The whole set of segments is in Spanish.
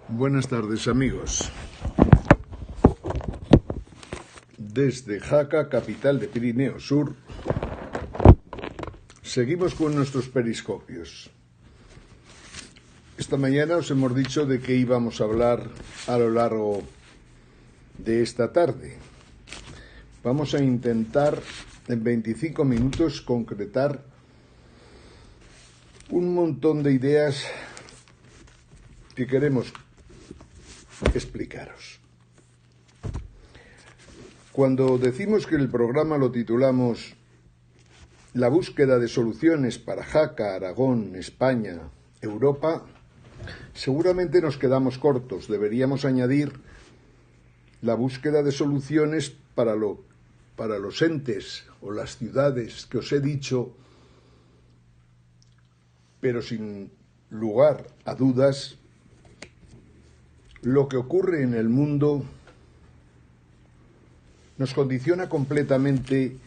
Buenas tardes, amigos. Desde Jaca, capital de Pirineo Sur, seguimos con nuestros periscopios. Esta mañana os hemos dicho de qué íbamos a hablar a lo largo de esta tarde. Vamos a intentar en 25 minutos concretar un montón de ideas que queremos explicaros. Cuando decimos que el programa lo titulamos La búsqueda de soluciones para Jaca, Aragón, España, Europa, seguramente nos quedamos cortos. Deberíamos añadir la búsqueda de soluciones para los entes o las ciudades que os he dicho, pero sin lugar a dudas, lo que ocurre en el mundo nos condiciona completamente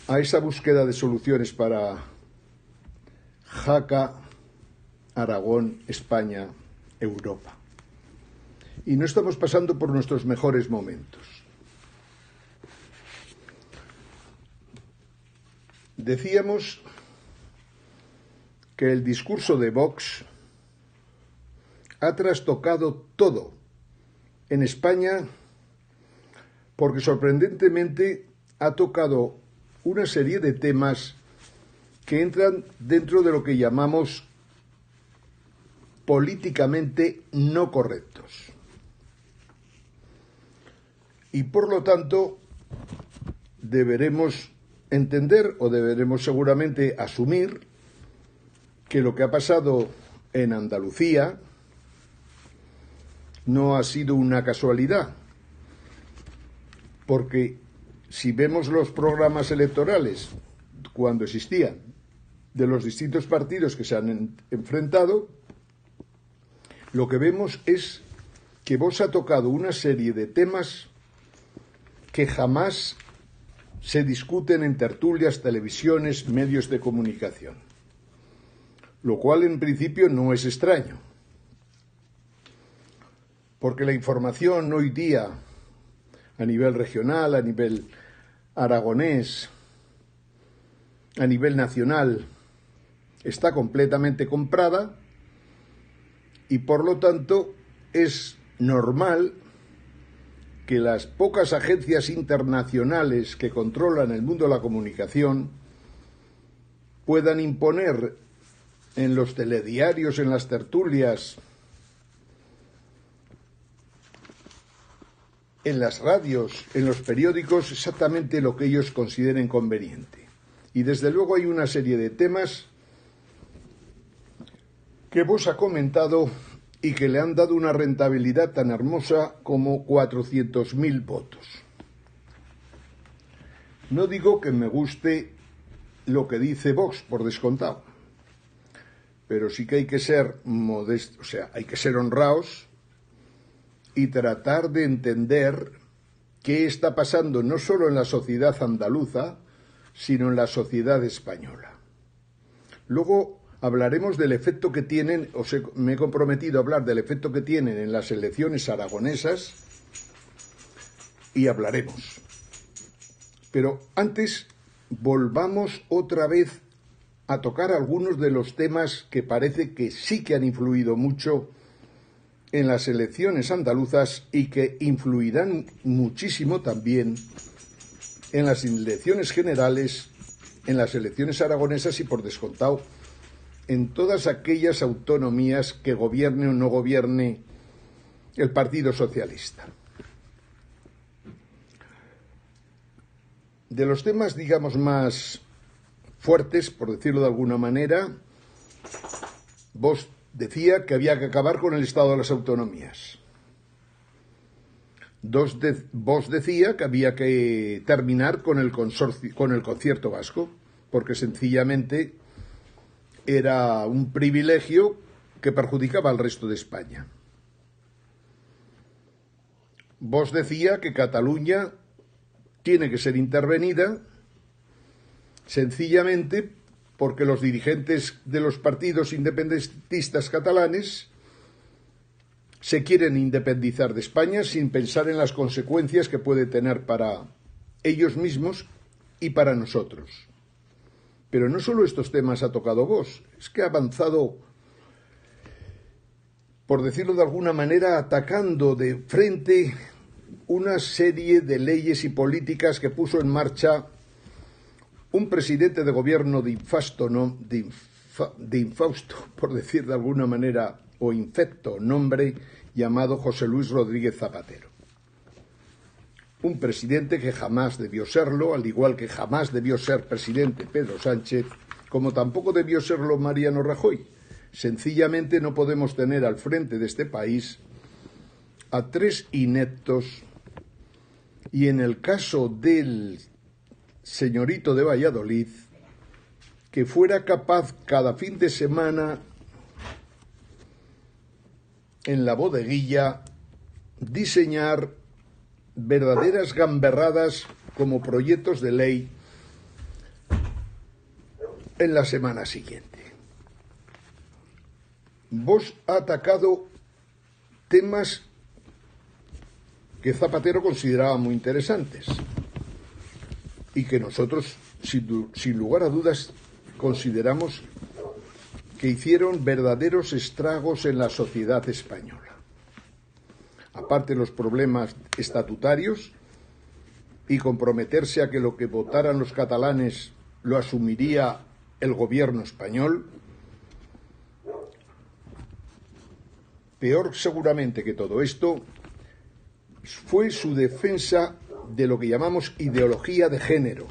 a esa búsqueda de soluciones para Jaca, Aragón, España, Europa. Y no estamos pasando por nuestros mejores momentos. Decíamos que el discurso de Vox ha trastocado todo en España porque sorprendentemente ha tocado una serie de temas que entran dentro de lo que llamamos políticamente no correctos. Y por lo tanto deberemos entender o deberemos seguramente asumir que lo que ha pasado en Andalucía no ha sido una casualidad, porque si vemos los programas electorales cuando existían de los distintos partidos que se han enfrentado, lo que vemos es que Vox ha tocado una serie de temas que jamás se discuten en tertulias, televisiones, medios de comunicación, lo cual en principio no es extraño, porque la información hoy día a nivel regional, a nivel aragonés, a nivel nacional, está completamente comprada y por lo tanto es normal que las pocas agencias internacionales que controlan el mundo de la comunicación puedan imponer en los telediarios, en las tertulias, en las radios, en los periódicos, exactamente lo que ellos consideren conveniente. Y desde luego hay una serie de temas que vos ha comentado y que le han dado una rentabilidad tan hermosa como 400.000 votos. No digo que me guste lo que dice Vox, por descontado, pero sí que hay que ser modestos, o sea, hay que ser honrados y tratar de entender qué está pasando no solo en la sociedad andaluza, sino en la sociedad española. Luego hablaremos del efecto que tienen, me he comprometido a hablar del efecto que tienen en las elecciones aragonesas y hablaremos. Pero antes volvamos otra vez a tocar algunos de los temas que parece que sí que han influido mucho en las elecciones andaluzas y que influirán muchísimo también en las elecciones generales, en las elecciones aragonesas y, por descontado, en todas aquellas autonomías que gobierne o no gobierne el Partido Socialista. De los temas, digamos, más fuertes, por decirlo de alguna manera, Vox decía que había que acabar con el Estado de las autonomías. Vox decía que había que terminar con el concierto vasco, porque sencillamente era un privilegio que perjudicaba al resto de España. Vox decía que Cataluña tiene que ser intervenida sencillamente porque los dirigentes de los partidos independentistas catalanes se quieren independizar de España sin pensar en las consecuencias que puede tener para ellos mismos y para nosotros. Pero no solo estos temas ha tocado Vox, es que ha avanzado, por decirlo de alguna manera, atacando de frente una serie de leyes y políticas que puso en marcha un presidente de gobierno de infausto, por decir de alguna manera, o infecto nombre, llamado José Luis Rodríguez Zapatero. Un presidente que jamás debió serlo, al igual que jamás debió ser presidente Pedro Sánchez, como tampoco debió serlo Mariano Rajoy. Sencillamente no podemos tener al frente de este país a tres ineptos, y en el caso del señorito de Valladolid, que fuera capaz cada fin de semana en la bodeguilla diseñar verdaderas gamberradas como proyectos de ley en la semana siguiente. Vox ha atacado temas que Zapatero consideraba muy interesantes y que nosotros, sin lugar a dudas, consideramos que hicieron verdaderos estragos en la sociedad española. Aparte de los problemas estatutarios y comprometerse a que lo que votaran los catalanes lo asumiría el gobierno español, peor seguramente que todo esto fue su defensa de lo que llamamos ideología de género,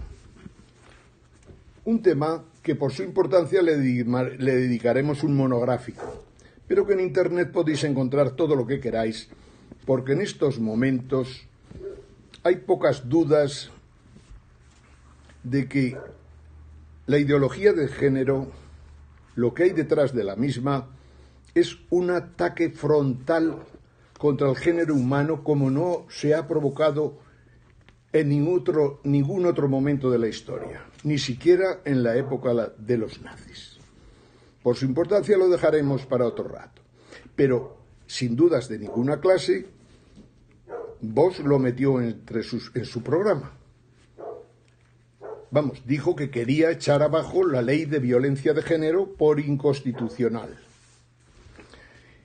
un tema que por su importancia le dedicaremos un monográfico, pero que en Internet podéis encontrar todo lo que queráis, porque en estos momentos hay pocas dudas de que la ideología de género, lo que hay detrás de la misma, es un ataque frontal contra el género humano como no se ha provocado en ningún otro momento de la historia, ni siquiera en la época de los nazis. Por su importancia lo dejaremos para otro rato, pero sin dudas de ninguna clase, Vox lo metió en su programa. Vamos, dijo que quería echar abajo la ley de violencia de género por inconstitucional.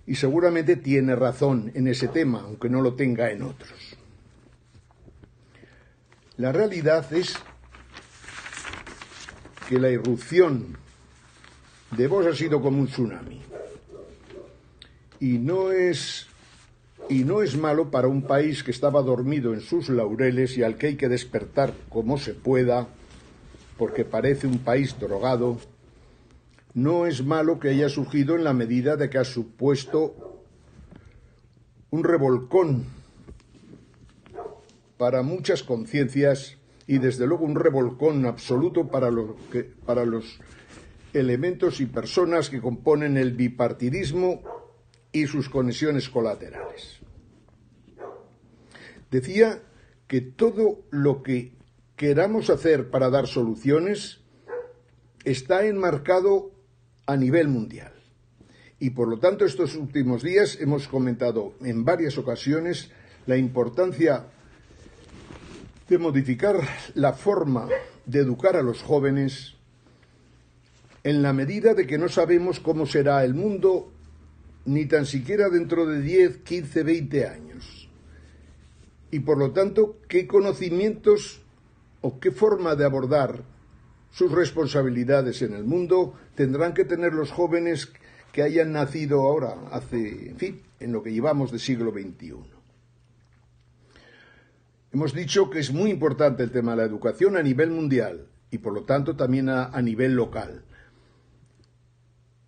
Y seguramente tiene razón en ese tema, aunque no lo tenga en otros. La realidad es que la irrupción de Vox ha sido como un tsunami. Y no es malo para un país que estaba dormido en sus laureles y al que hay que despertar como se pueda, porque parece un país drogado. No es malo que haya surgido en la medida de que ha supuesto un revolcón para muchas conciencias y desde luego un revolcón absoluto para los elementos y personas que componen el bipartidismo y sus conexiones colaterales. Decía que todo lo que queramos hacer para dar soluciones está enmarcado a nivel mundial. Y por lo tanto estos últimos días hemos comentado en varias ocasiones la importancia de modificar la forma de educar a los jóvenes en la medida de que no sabemos cómo será el mundo ni tan siquiera dentro de 10, 15, 20 años. Y por lo tanto, ¿qué conocimientos o qué forma de abordar sus responsabilidades en el mundo tendrán que tener los jóvenes que hayan nacido ahora, en lo que llevamos de siglo XXI? Hemos dicho que es muy importante el tema de la educación a nivel mundial y por lo tanto también a nivel local.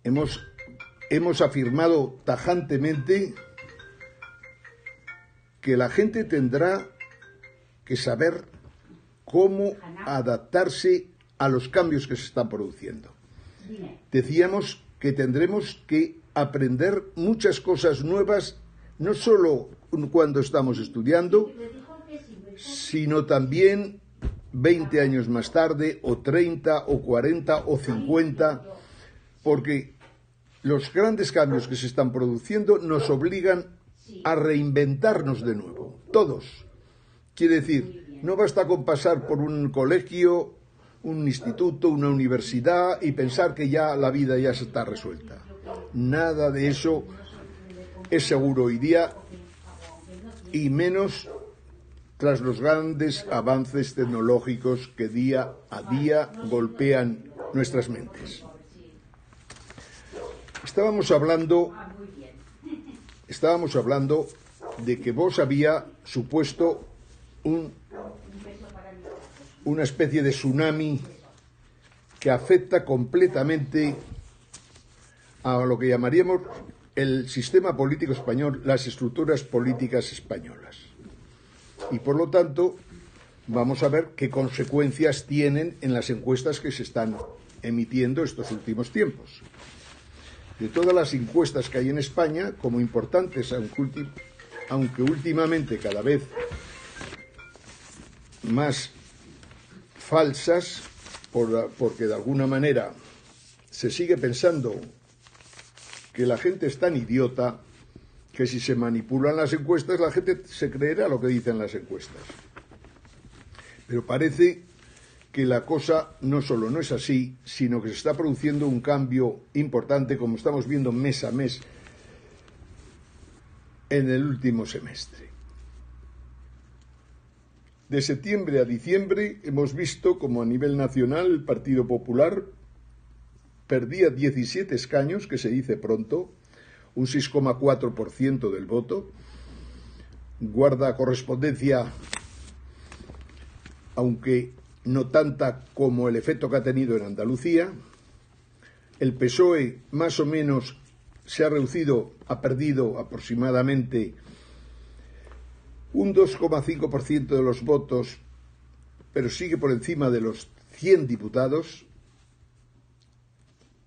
Hemos afirmado tajantemente que la gente tendrá que saber cómo adaptarse a los cambios que se están produciendo. Decíamos que tendremos que aprender muchas cosas nuevas, no solo cuando estamos estudiando, sino también 20 años más tarde, o 30, o 40, o 50, porque los grandes cambios que se están produciendo nos obligan a reinventarnos de nuevo, todos. Quiere decir, no basta con pasar por un colegio, un instituto, una universidad y pensar que ya la vida ya está resuelta. Nada de eso es seguro hoy día, y menos tras los grandes avances tecnológicos que día a día golpean nuestras mentes. Estábamos hablando de que Vox había supuesto una especie de tsunami que afecta completamente a lo que llamaríamos el sistema político español, las estructuras políticas españolas. Y por lo tanto, vamos a ver qué consecuencias tienen en las encuestas que se están emitiendo estos últimos tiempos. De todas las encuestas que hay en España, como importantes, aunque últimamente cada vez más falsas, porque de alguna manera se sigue pensando que la gente es tan idiota que si se manipulan las encuestas la gente se creerá lo que dicen las encuestas. Pero parece que la cosa no solo no es así, sino que se está produciendo un cambio importante, como estamos viendo mes a mes en el último semestre. De septiembre a diciembre hemos visto como a nivel nacional el Partido Popular perdía 17 escaños, que se dice pronto, un 6,4% del voto, guarda correspondencia, aunque no tanta como el efecto que ha tenido en Andalucía. El PSOE más o menos se ha reducido, ha perdido aproximadamente un 2,5% de los votos, pero sigue por encima de los 100 diputados.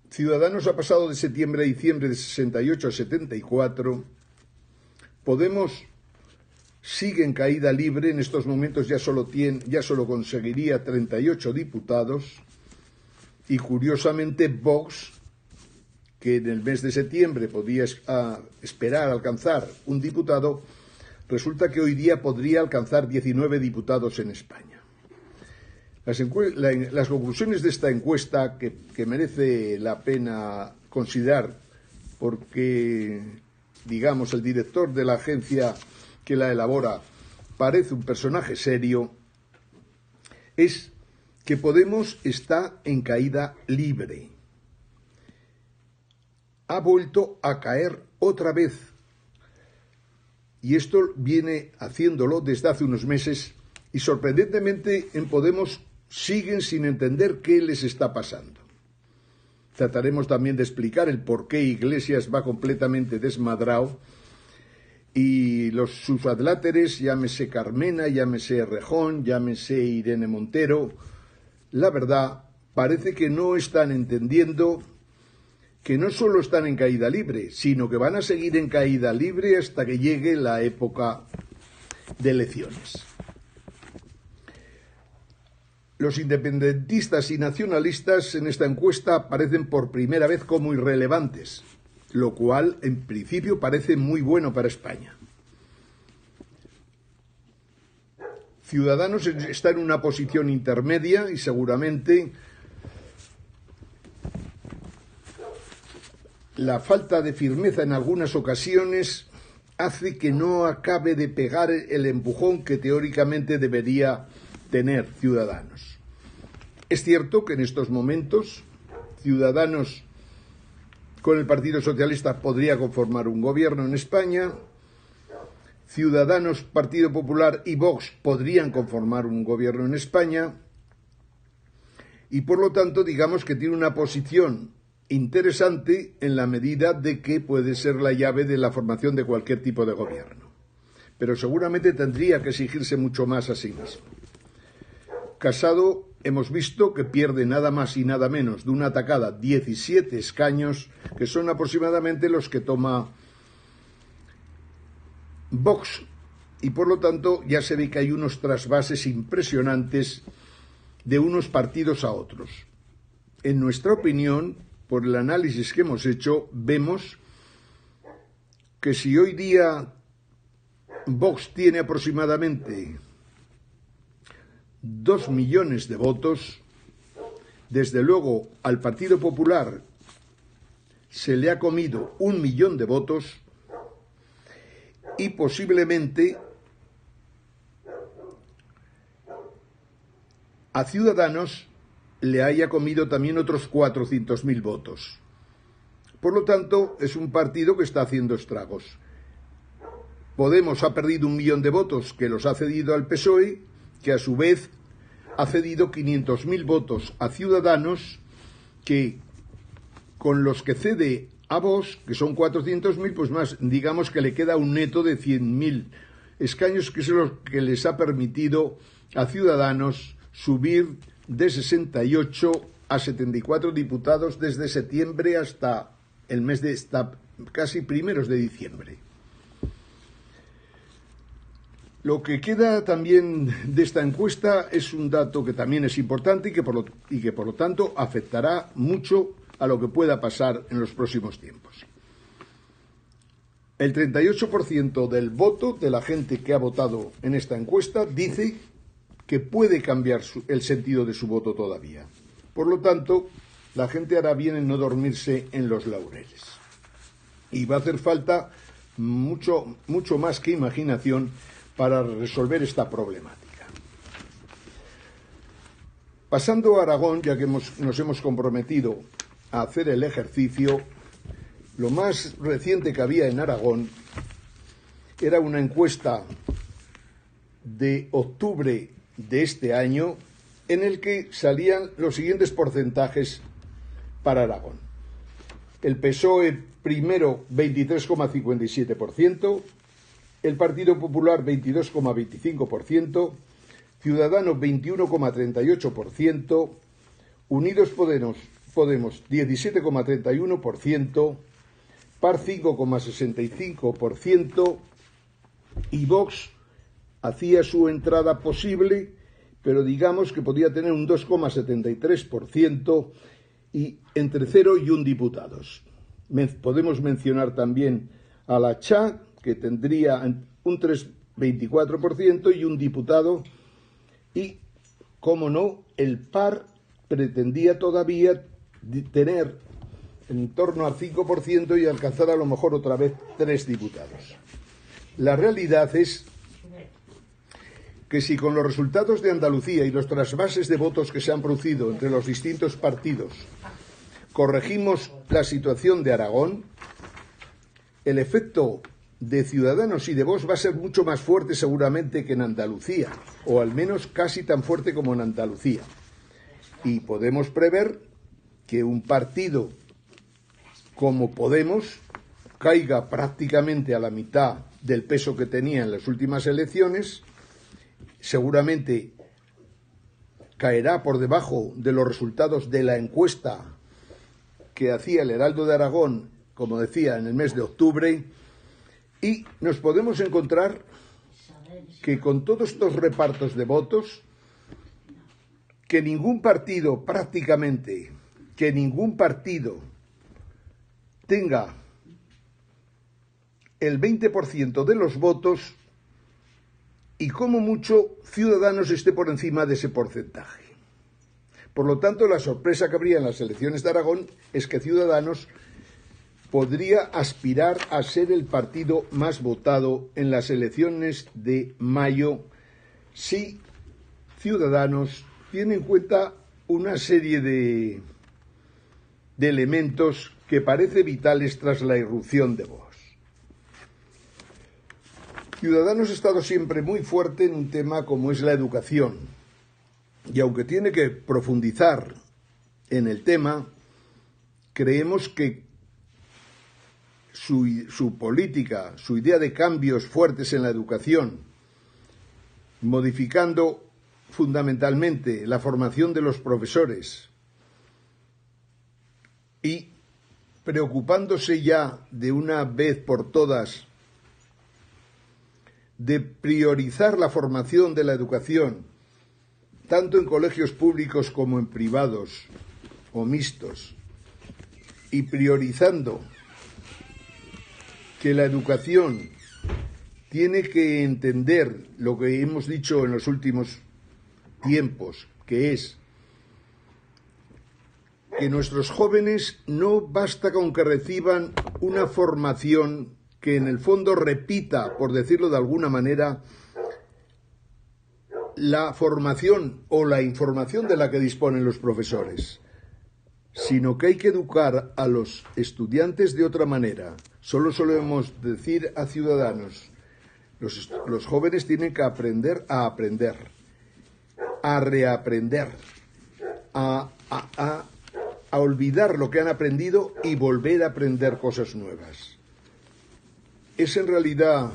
Ciudadanos ha pasado de septiembre a diciembre de 68 a 74. Podemos sigue en caída libre, en estos momentos ya solo conseguiría 38 diputados. Y curiosamente Vox, que en el mes de septiembre podía esperar alcanzar un diputado, resulta que hoy día podría alcanzar 19 diputados en España. Las conclusiones de esta encuesta, que merece la pena considerar, porque, digamos, el director de la agencia que la elabora parece un personaje serio, es que Podemos está en caída libre. Ha vuelto a caer otra vez. Y esto viene haciéndolo desde hace unos meses, y sorprendentemente en Podemos siguen sin entender qué les está pasando. Trataremos también de explicar el por qué Iglesias va completamente desmadrado y sus adláteres, llámese Carmena, llámese Rejón, llámese Irene Montero, la verdad parece que no están entendiendo que no solo están en caída libre, sino que van a seguir en caída libre hasta que llegue la época de elecciones. Los independentistas y nacionalistas en esta encuesta aparecen por primera vez como irrelevantes, lo cual en principio parece muy bueno para España. Ciudadanos está en una posición intermedia y seguramente la falta de firmeza en algunas ocasiones hace que no acabe de pegar el empujón que teóricamente debería tener Ciudadanos. Es cierto que en estos momentos Ciudadanos con el Partido Socialista podría conformar un gobierno en España, Ciudadanos, Partido Popular y Vox podrían conformar un gobierno en España, y por lo tanto digamos que tiene una posición interesante en la medida de que puede ser la llave de la formación de cualquier tipo de gobierno. Pero seguramente tendría que exigirse mucho más a sí mismo. Casado hemos visto que pierde nada más y nada menos de una tacada 17 escaños, que son aproximadamente los que toma Vox, y por lo tanto ya se ve que hay unos trasvases impresionantes de unos partidos a otros. En nuestra opinión, por el análisis que hemos hecho, vemos que si hoy día Vox tiene aproximadamente 2 millones de votos. Desde luego al Partido Popular se le ha comido 1 millón de votos y posiblemente a Ciudadanos le haya comido también otros 400.000 votos. Por lo tanto, es un partido que está haciendo estragos. Podemos ha perdido 1 millón de votos que los ha cedido al PSOE, que a su vez ha cedido 500.000 votos a Ciudadanos, que con los que cede a Vox, que son 400.000, pues más, digamos que le queda un neto de 100.000 escaños, que es lo que les ha permitido a Ciudadanos subir de 68 a 74 diputados desde septiembre hasta el mes de casi primeros de diciembre. Lo que queda también de esta encuesta es un dato que también es importante y que por lo tanto afectará mucho a lo que pueda pasar en los próximos tiempos. El 38% del voto de la gente que ha votado en esta encuesta dice que puede cambiar el sentido de su voto todavía. Por lo tanto, la gente hará bien en no dormirse en los laureles. Y va a hacer falta mucho más que imaginación para resolver esta problemática. Pasando a Aragón, ya que nos hemos comprometido a hacer el ejercicio, lo más reciente que había en Aragón era una encuesta de octubre de este año en el que salían los siguientes porcentajes para Aragón. El PSOE primero 23,57%, el Partido Popular 22,25%, Ciudadanos 21,38%, Unidos Podemos 17,31%, PAR 5,65% y Vox hacía su entrada posible, pero digamos que podía tener un 2,73% y entre 0 y 1 diputados. Podemos mencionar también a la CHA, que tendría un 3,24% y un diputado, y, como no, el PAR pretendía todavía tener en torno al 5% y alcanzar a lo mejor otra vez 3 diputados. La realidad es que si con los resultados de Andalucía y los trasvases de votos que se han producido entre los distintos partidos corregimos la situación de Aragón, el efecto de Ciudadanos y de Vox va a ser mucho más fuerte seguramente que en Andalucía, o al menos casi tan fuerte como en Andalucía. Y podemos prever que un partido como Podemos caiga prácticamente a la mitad del peso que tenía en las últimas elecciones, seguramente caerá por debajo de los resultados de la encuesta que hacía el Heraldo de Aragón, como decía, en el mes de octubre, y nos podemos encontrar que con todos estos repartos de votos, que ningún partido tenga el 20% de los votos y como mucho Ciudadanos esté por encima de ese porcentaje. Por lo tanto, la sorpresa que habría en las elecciones de Aragón es que Ciudadanos podría aspirar a ser el partido más votado en las elecciones de mayo si Ciudadanos tiene en cuenta una serie de elementos que parece vitales tras la irrupción de Vox. Ciudadanos ha estado siempre muy fuerte en un tema como es la educación, y aunque tiene que profundizar en el tema, creemos que su política, su idea de cambios fuertes en la educación, modificando fundamentalmente la formación de los profesores y preocupándose ya de una vez por todas de priorizar la formación de la educación, tanto en colegios públicos como en privados o mixtos, y priorizando que la educación tiene que entender lo que hemos dicho en los últimos tiempos, que es que nuestros jóvenes no basta con que reciban una formación que en el fondo repita, por decirlo de alguna manera, la formación o la información de la que disponen los profesores, sino que hay que educar a los estudiantes de otra manera. Solo solemos decir a Ciudadanos, los jóvenes tienen que aprender, a reaprender, a olvidar lo que han aprendido y volver a aprender cosas nuevas. Es en realidad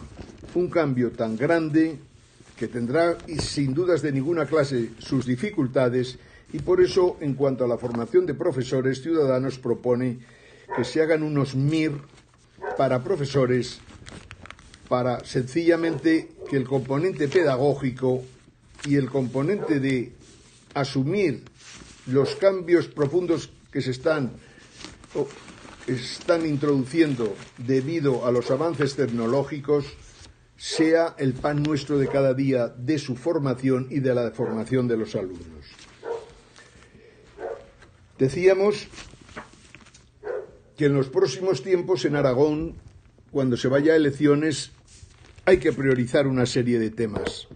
un cambio tan grande que tendrá, y sin dudas de ninguna clase, sus dificultades, y por eso, en cuanto a la formación de profesores, Ciudadanos propone que se hagan unos MIR para profesores, para sencillamente que el componente pedagógico y el componente de asumir los cambios profundos que se están introduciendo debido a los avances tecnológicos sea el pan nuestro de cada día de su formación y de la formación de los alumnos. Decíamos que en los próximos tiempos en Aragón, cuando se vaya a elecciones, hay que priorizar una serie de temas.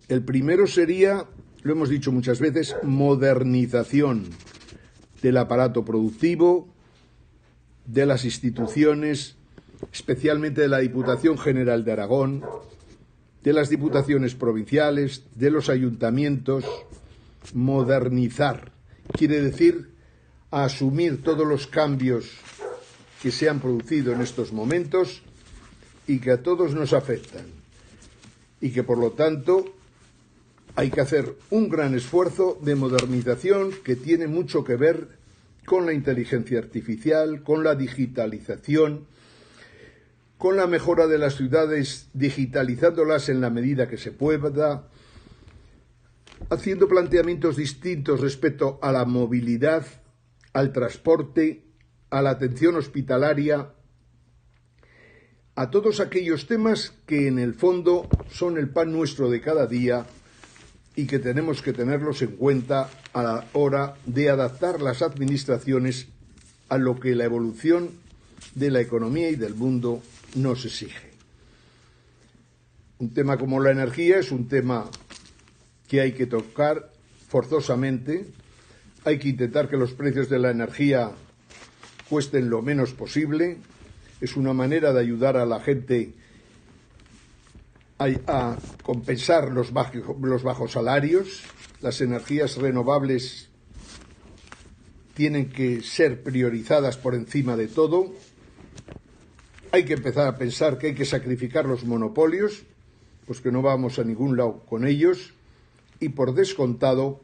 El primero sería, lo hemos dicho muchas veces, modernización del aparato productivo, de las instituciones, especialmente de la Diputación General de Aragón, de las diputaciones provinciales, de los ayuntamientos. Modernizar quiere decir asumir todos los cambios que se han producido en estos momentos y que a todos nos afectan, y que por lo tanto hay que hacer un gran esfuerzo de modernización que tiene mucho que ver con la inteligencia artificial, con la digitalización, con la mejora de las ciudades, digitalizándolas en la medida que se pueda, haciendo planteamientos distintos respecto a la movilidad, al transporte, a la atención hospitalaria, a todos aquellos temas que en el fondo son el pan nuestro de cada día y que tenemos que tenerlos en cuenta a la hora de adaptar las administraciones a lo que la evolución de la economía y del mundo nos exige. Un tema como la energía es un tema que hay que tocar forzosamente. Hay que intentar que los precios de la energía cuesten lo menos posible. Es una manera de ayudar a la gente a compensar los bajos salarios. Las energías renovables tienen que ser priorizadas por encima de todo. Hay que empezar a pensar que hay que sacrificar los monopolios, pues que no vamos a ningún lado con ellos, y por descontado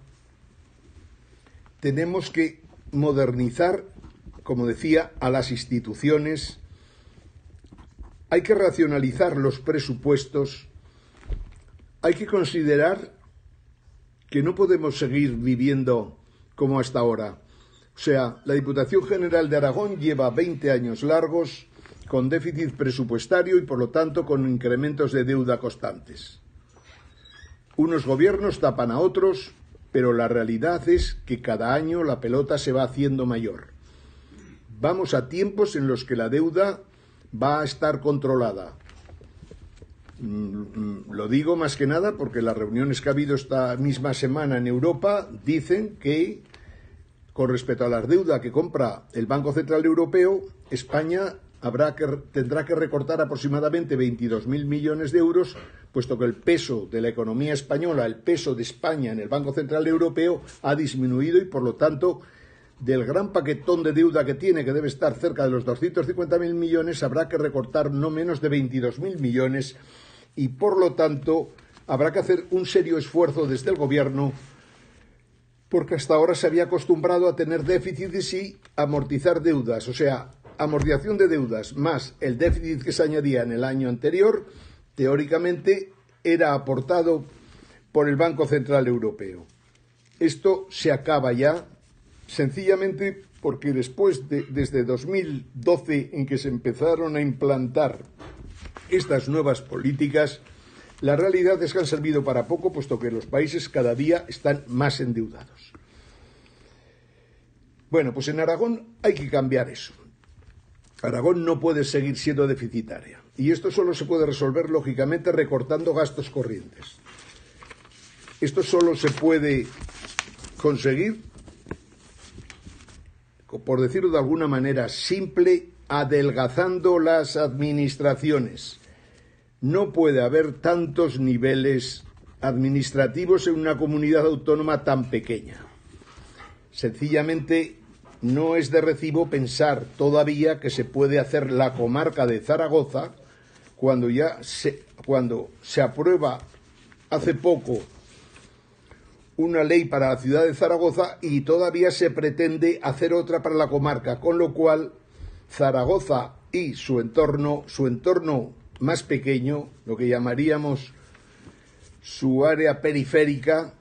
tenemos que modernizar, como decía, a las instituciones. Hay que racionalizar los presupuestos. Hay que considerar que no podemos seguir viviendo como hasta ahora. O sea, la Diputación General de Aragón lleva 20 años largos con déficit presupuestario y, por lo tanto, con incrementos de deuda constantes. Unos gobiernos tapan a otros, pero la realidad es que cada año la pelota se va haciendo mayor. Vamos a tiempos en los que la deuda va a estar controlada. Lo digo más que nada porque las reuniones que ha habido esta misma semana en Europa dicen que, con respecto a la deuda que compra el Banco Central Europeo, España tendrá que recortar aproximadamente 22.000 millones de euros, puesto que el peso de la economía española, el peso de España en el Banco Central Europeo ha disminuido y, por lo tanto, del gran paquetón de deuda que tiene, que debe estar cerca de los 250.000 millones, habrá que recortar no menos de 22.000 millones y, por lo tanto, habrá que hacer un serio esfuerzo desde el Gobierno, porque hasta ahora se había acostumbrado a tener déficits y amortizar deudas, o sea, amortización de deudas más el déficit que se añadía en el año anterior, teóricamente era aportado por el Banco Central Europeo. Esto se acaba ya, sencillamente porque desde 2012, en que se empezaron a implantar estas nuevas políticas, la realidad es que han servido para poco, puesto que los países cada día están más endeudados. Bueno, pues en Aragón hay que cambiar eso. Aragón no puede seguir siendo deficitaria. Y esto solo se puede resolver, lógicamente, recortando gastos corrientes. Esto solo se puede conseguir, por decirlo de alguna manera simple, adelgazando las administraciones. No puede haber tantos niveles administrativos en una comunidad autónoma tan pequeña. Sencillamente no es de recibo pensar todavía que se puede hacer la comarca de Zaragoza cuando se aprueba hace poco una ley para la ciudad de Zaragoza y todavía se pretende hacer otra para la comarca, con lo cual Zaragoza y su entorno más pequeño, lo que llamaríamos su área periférica,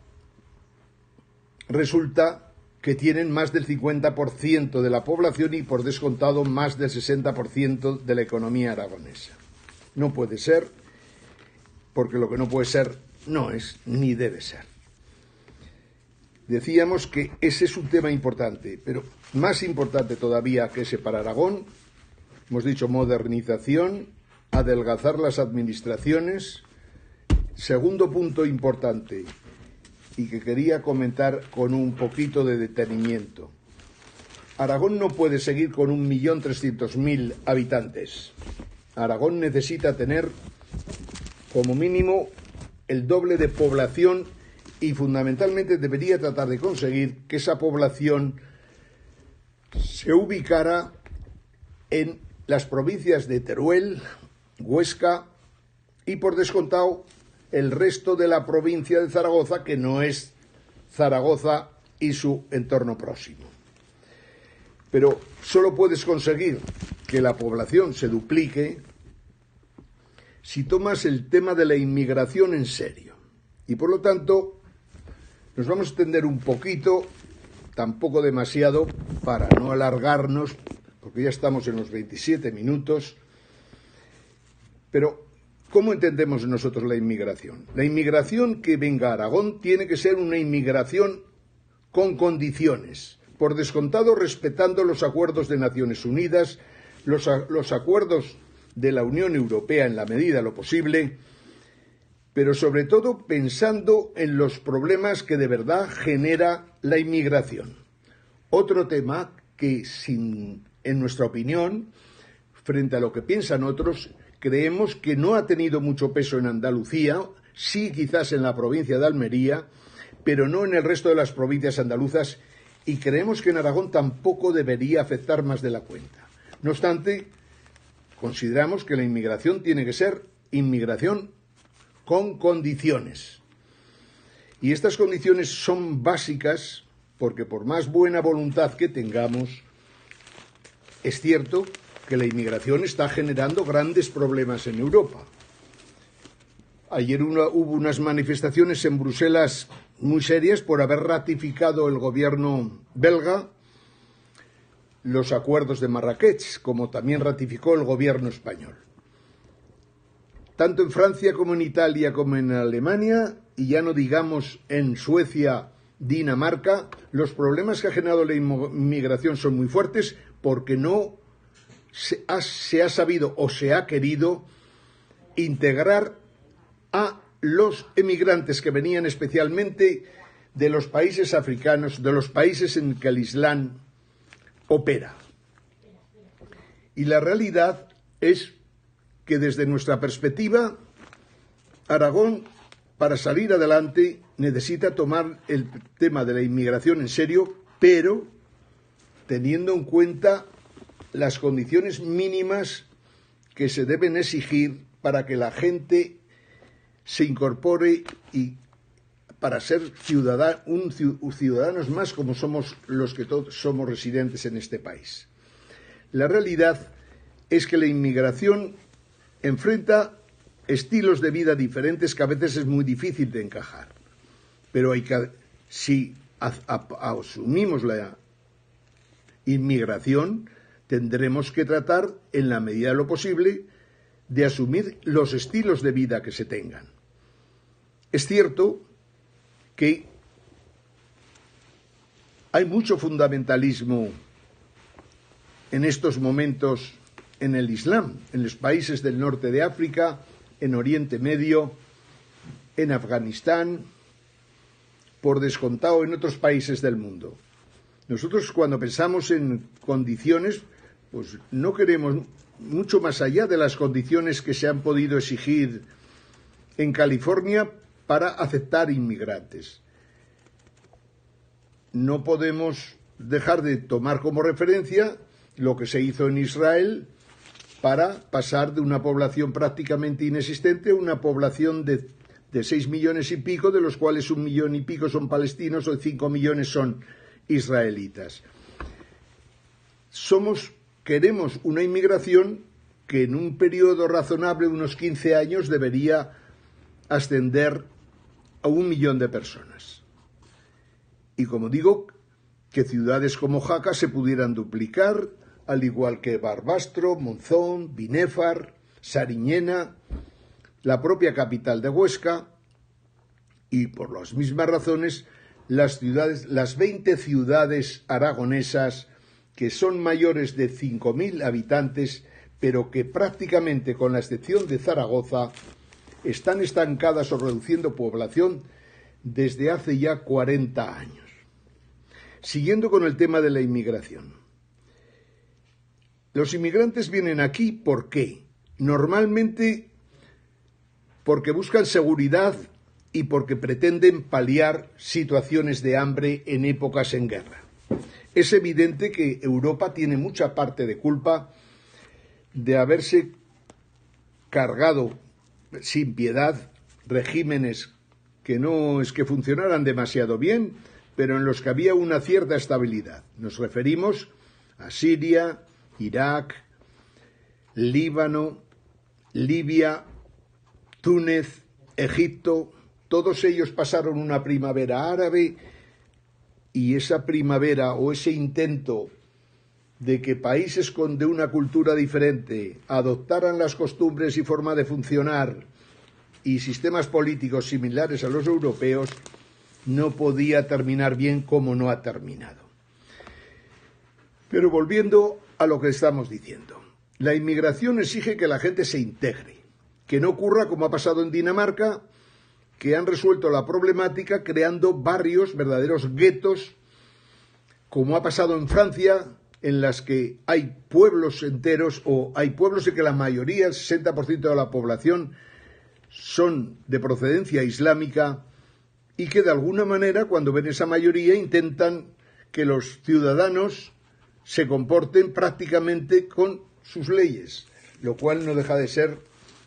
resulta que tienen más del 50% de la población y, por descontado, más del 60% de la economía aragonesa. No puede ser, porque lo que no puede ser no es ni debe ser. Decíamos que ese es un tema importante, pero más importante todavía que ese para Aragón, hemos dicho modernización, adelgazar las administraciones. Segundo punto importante, y que quería comentar con un poquito de detenimiento. Aragón no puede seguir con 1.300.000 habitantes. Aragón necesita tener como mínimo el doble de población y fundamentalmente debería tratar de conseguir que esa población se ubicara en las provincias de Teruel, Huesca y, por descontado, el resto de la provincia de Zaragoza, que no es Zaragoza y su entorno próximo. Pero solo puedes conseguir que la población se duplique si tomas el tema de la inmigración en serio. Y por lo tanto, nos vamos a extender un poquito, tampoco demasiado, para no alargarnos, porque ya estamos en los 27 minutos, pero ¿cómo entendemos nosotros la inmigración? La inmigración que venga a Aragón tiene que ser una inmigración con condiciones, por descontado respetando los acuerdos de Naciones Unidas, los acuerdos de la Unión Europea en la medida de lo posible, pero sobre todo pensando en los problemas que de verdad genera la inmigración. Otro tema que, en nuestra opinión, frente a lo que piensan otros, creemos que no ha tenido mucho peso en Andalucía, sí quizás en la provincia de Almería, pero no en el resto de las provincias andaluzas, y creemos que en Aragón tampoco debería afectar más de la cuenta. No obstante, consideramos que la inmigración tiene que ser inmigración con condiciones. Y estas condiciones son básicas porque, por más buena voluntad que tengamos, es cierto que la inmigración está generando grandes problemas en Europa. Ayer hubo unas manifestaciones en Bruselas muy serias por haber ratificado el gobierno belga los acuerdos de Marrakech, como también ratificó el gobierno español. Tanto en Francia como en Italia como en Alemania, y ya no digamos en Suecia, Dinamarca, los problemas que ha generado la inmigración son muy fuertes porque no se ha sabido o se ha querido integrar a los emigrantes que venían especialmente de los países africanos, de los países en que el Islam opera. Y la realidad es que desde nuestra perspectiva, Aragón, para salir adelante, necesita tomar el tema de la inmigración en serio, pero teniendo en cuenta las condiciones mínimas que se deben exigir para que la gente se incorpore y para ser ciudadanos más como somos los que todos somos residentes en este país. La realidad es que la inmigración enfrenta estilos de vida diferentes que a veces es muy difícil de encajar. Pero si asumimos la inmigración, tendremos que tratar, en la medida de lo posible, de asumir los estilos de vida que se tengan. Es cierto que hay mucho fundamentalismo en estos momentos en el Islam, en los países del norte de África, en Oriente Medio, en Afganistán, por descontado en otros países del mundo. Nosotros cuando pensamos en condiciones, pues no queremos mucho más allá de las condiciones que se han podido exigir en California para aceptar inmigrantes. No podemos dejar de tomar como referencia lo que se hizo en Israel para pasar de una población prácticamente inexistente a una población de 6 millones y pico, de los cuales 1 millón y pico son palestinos o 5 millones son israelitas. Queremos una inmigración que en un periodo razonable, unos 15 años, debería ascender a 1 millón de personas. Y como digo, que ciudades como Jaca se pudieran duplicar, al igual que Barbastro, Monzón, Binéfar, Sariñena, la propia capital de Huesca, y por las mismas razones las 20 ciudades aragonesas que son mayores de 5.000 habitantes, pero que prácticamente, con la excepción de Zaragoza, están estancadas o reduciendo población desde hace ya 40 años. Siguiendo con el tema de la inmigración. Los inmigrantes vienen aquí, ¿por qué? Normalmente porque buscan seguridad y porque pretenden paliar situaciones de hambre en épocas en guerra. Es evidente que Europa tiene mucha parte de culpa de haberse cargado sin piedad regímenes que no es que funcionaran demasiado bien, pero en los que había una cierta estabilidad. Nos referimos a Siria, Irak, Líbano, Libia, Túnez, Egipto. Todos ellos pasaron una primavera árabe, y esa primavera o ese intento de que países de una cultura diferente adoptaran las costumbres y forma de funcionar y sistemas políticos similares a los europeos no podía terminar bien como no ha terminado. Pero volviendo a lo que estamos diciendo, la inmigración exige que la gente se integre, que no ocurra como ha pasado en Dinamarca, que han resuelto la problemática creando barrios, verdaderos guetos, como ha pasado en Francia, en las que hay pueblos enteros, o hay pueblos en que la mayoría, el 60% de la población, son de procedencia islámica, y que de alguna manera, cuando ven esa mayoría, intentan que los ciudadanos se comporten prácticamente con sus leyes, lo cual no deja de ser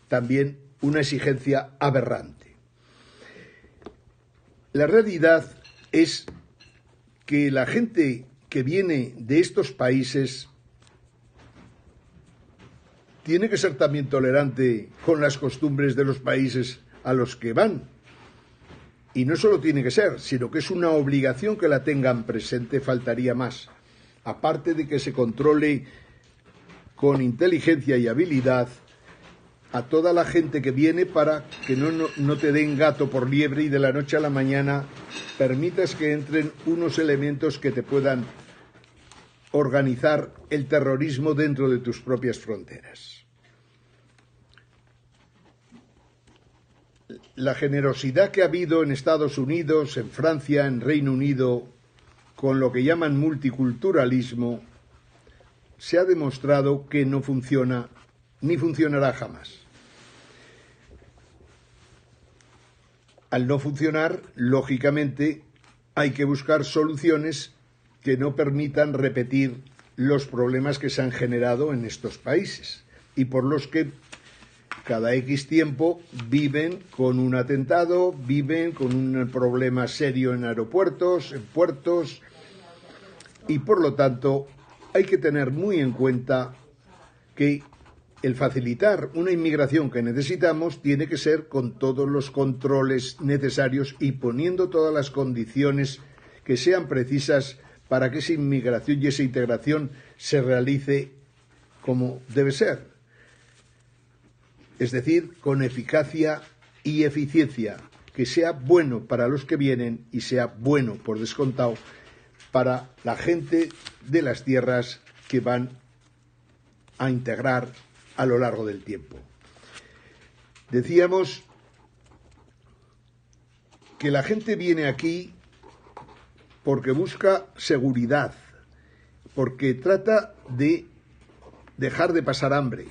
también una exigencia aberrante. La realidad es que la gente que viene de estos países tiene que ser también tolerante con las costumbres de los países a los que van. Y no solo tiene que ser, sino que es una obligación que la tengan presente, faltaría más. Aparte de que se controle con inteligencia y habilidad a toda la gente que viene para que no te den gato por liebre y de la noche a la mañana permitas que entren unos elementos que te puedan organizar el terrorismo dentro de tus propias fronteras. La generosidad que ha habido en Estados Unidos, en Francia, en Reino Unido, con lo que llaman multiculturalismo, se ha demostrado que no funciona ni funcionará jamás. Al no funcionar, lógicamente, hay que buscar soluciones que no permitan repetir los problemas que se han generado en estos países y por los que cada X tiempo viven con un atentado, viven con un problema serio en aeropuertos, en puertos, y por lo tanto hay que tener muy en cuenta que el facilitar una inmigración que necesitamos tiene que ser con todos los controles necesarios y poniendo todas las condiciones que sean precisas para que esa inmigración y esa integración se realice como debe ser. es decir, con eficacia y eficiencia, que sea bueno para los que vienen y sea bueno, por descontado, para la gente de las tierras que van a integrar a lo largo del tiempo. Decíamos que la gente viene aquí porque busca seguridad, porque trata de dejar de pasar hambre.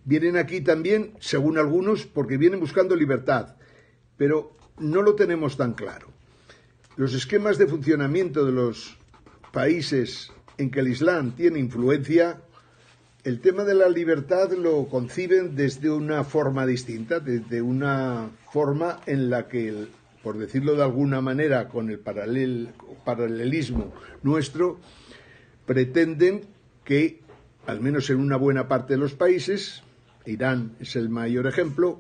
Vienen aquí también, según algunos, porque vienen buscando libertad, pero no lo tenemos tan claro. Los esquemas de funcionamiento de los países en que el Islam tiene influencia, el tema de la libertad lo conciben desde una forma distinta, desde una forma en la que, por decirlo de alguna manera, con el paralelismo nuestro, pretenden que, al menos en una buena parte de los países, Irán es el mayor ejemplo,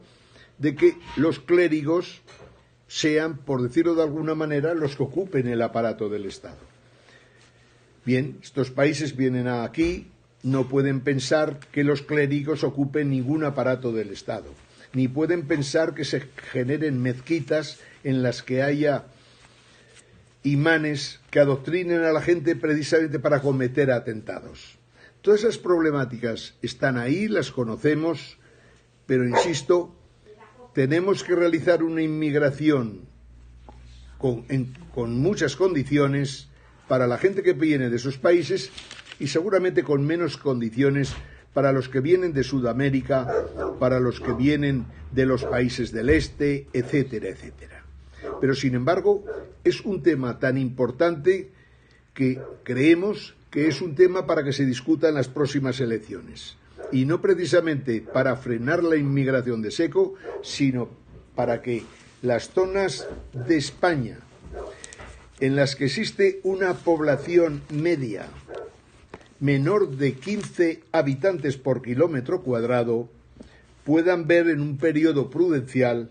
de que los clérigos sean, por decirlo de alguna manera, los que ocupen el aparato del Estado. Bien, estos países vienen aquí, no pueden pensar que los clérigos ocupen ningún aparato del Estado, ni pueden pensar que se generen mezquitas en las que haya imanes que adoctrinen a la gente precisamente para cometer atentados. Todas esas problemáticas están ahí, las conocemos, pero insisto, tenemos que realizar una inmigración con muchas condiciones para la gente que viene de esos países y seguramente con menos condiciones para los que vienen de Sudamérica, para los que vienen de los países del este, etcétera, etcétera. Pero, sin embargo, es un tema tan importante que creemos que es un tema para que se discuta en las próximas elecciones. Y no precisamente para frenar la inmigración de seco, sino para que las zonas de España en las que existe una población media menor de 15 habitantes por kilómetro cuadrado puedan ver en un periodo prudencial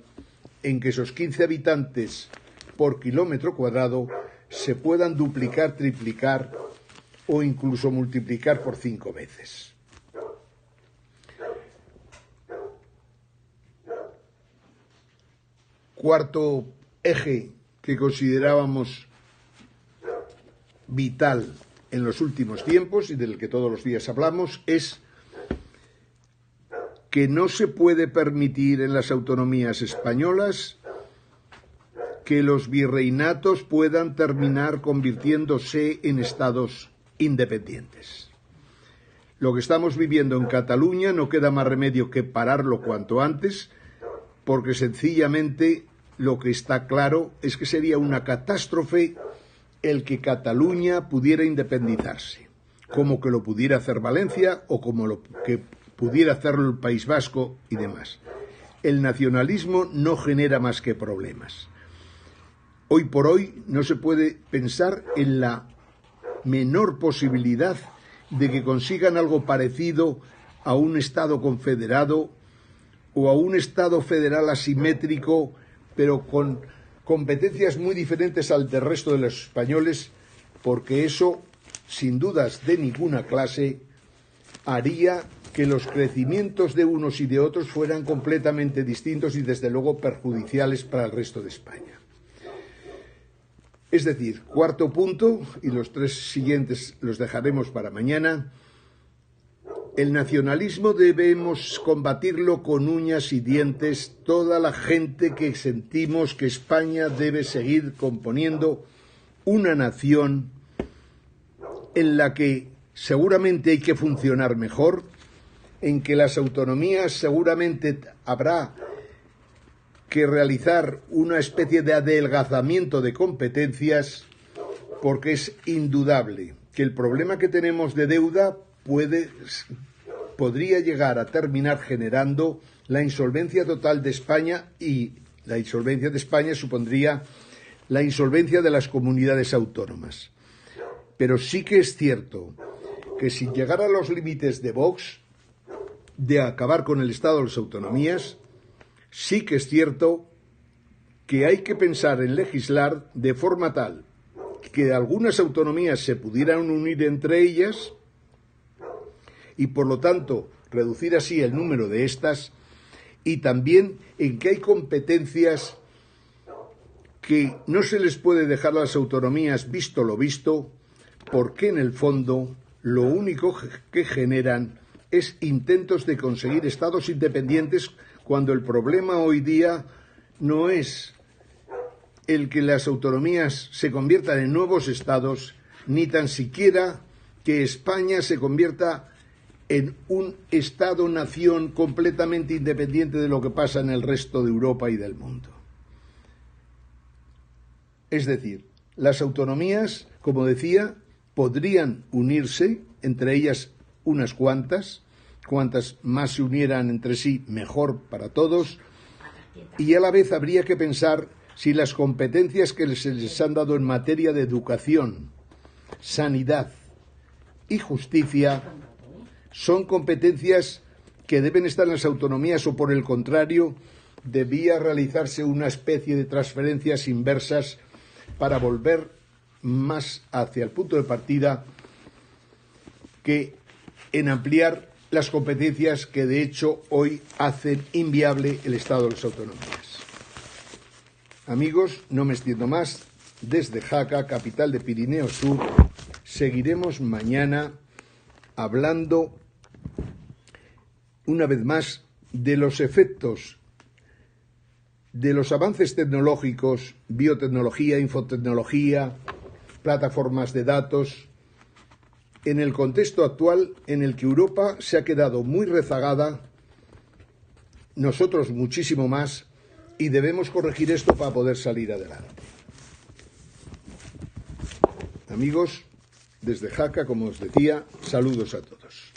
en que esos 15 habitantes por kilómetro cuadrado se puedan duplicar, triplicar o incluso multiplicar por 5 veces. Cuarto eje que considerábamos vital en los últimos tiempos y del que todos los días hablamos es que no se puede permitir en las autonomías españolas que los virreinatos puedan terminar convirtiéndose en estados independientes. Lo que estamos viviendo en Cataluña no queda más remedio que pararlo cuanto antes, porque sencillamente lo que está claro es que sería una catástrofe el que Cataluña pudiera independizarse, como que lo pudiera hacer Valencia o como lo que pudiera hacerlo el País Vasco y demás. El nacionalismo no genera más que problemas. Hoy por hoy no se puede pensar en la menor posibilidad de que consigan algo parecido a un Estado confederado o a un Estado federal asimétrico, pero con competencias muy diferentes al del resto de los españoles, porque eso, sin dudas de ninguna clase, haría que los crecimientos de unos y de otros fueran completamente distintos y desde luego perjudiciales para el resto de España. Es decir, cuarto punto, y los 3 siguientes los dejaremos para mañana, el nacionalismo debemos combatirlo con uñas y dientes toda la gente que sentimos que España debe seguir componiendo una nación en la que seguramente hay que funcionar mejor, en que las autonomías seguramente habrá que realizar una especie de adelgazamiento de competencias, porque es indudable que el problema que tenemos de deuda podría llegar a terminar generando la insolvencia total de España, y la insolvencia de España supondría la insolvencia de las comunidades autónomas. Pero sí que es cierto que sin llegar a los límites de Vox, de acabar con el Estado de las autonomías, sí que es cierto que hay que pensar en legislar de forma tal que algunas autonomías se pudieran unir entre ellas y, por lo tanto, reducir así el número de estas, y también en que hay competencias que no se les puede dejar a las autonomías visto lo visto, porque en el fondo lo único que generan es intentos de conseguir estados independientes, cuando el problema hoy día no es el que las autonomías se conviertan en nuevos estados, ni tan siquiera que España se convierta en un Estado-nación completamente independiente de lo que pasa en el resto de Europa y del mundo. Es decir, las autonomías, como decía, podrían unirse, entre ellas unas cuantas más se unieran entre sí, mejor para todos, y a la vez habría que pensar si las competencias que se les han dado en materia de educación, sanidad y justicia son competencias que deben estar en las autonomías, o por el contrario, debía realizarse una especie de transferencias inversas para volver más hacia el punto de partida que en ampliar las competencias que de hecho hoy hacen inviable el Estado de las autonomías. Amigos, no me extiendo más. Desde Jaca, capital de Pirineo Sur, seguiremos mañana hablando una vez más de los efectos de los avances tecnológicos, biotecnología, infotecnología, plataformas de datos, en el contexto actual en el que Europa se ha quedado muy rezagada, nosotros muchísimo más, y debemos corregir esto para poder salir adelante. Amigos, desde Jaca, como os decía, saludos a todos.